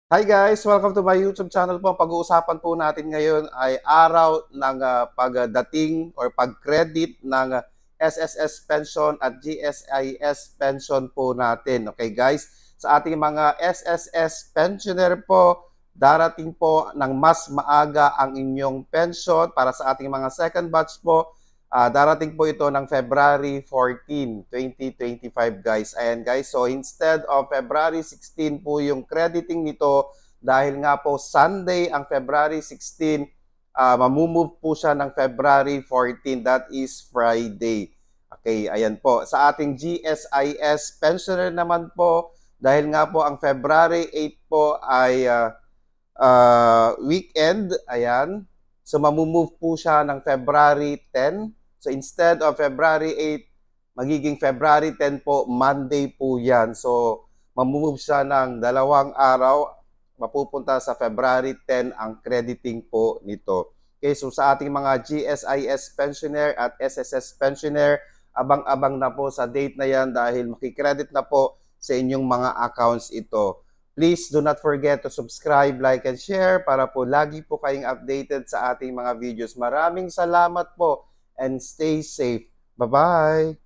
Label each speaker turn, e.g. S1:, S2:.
S1: Hi guys! Welcome to my YouTube channel po. Pag-uusapan po natin ngayon ay araw ng pagdating or pag-credit ng SSS pension at GSIS pension po natin. Okay guys? Sa ating mga SSS pensioner po, darating po ng mas maaga ang inyong pension. Para sa ating mga second batch po, darating po ito ng February 14, 2025 guys. Ayan guys, so instead of February 16 po yung crediting nito, dahil nga po Sunday ang February 16, mamumove po siya ng February 14, that is Friday. Okay, ayan po. Sa ating GSIS pensioner naman po, dahil nga po ang February 8 po ay weekend, ayan. So mamumove po siya ng February 10. So instead of February 8, magiging February 10 po, Monday po yan. So mamumove siya ng 2 araw, mapupunta sa February 10 ang crediting po nito. Okay, so sa ating mga GSIS pensioner at SSS pensioner, abang-abang na po sa date na yan dahil makikredit na po sa inyong mga accounts ito. Please do not forget to subscribe, like, and share para po lagi po kayong updated sa ating mga videos. Maraming salamat po and stay safe. Bye-bye!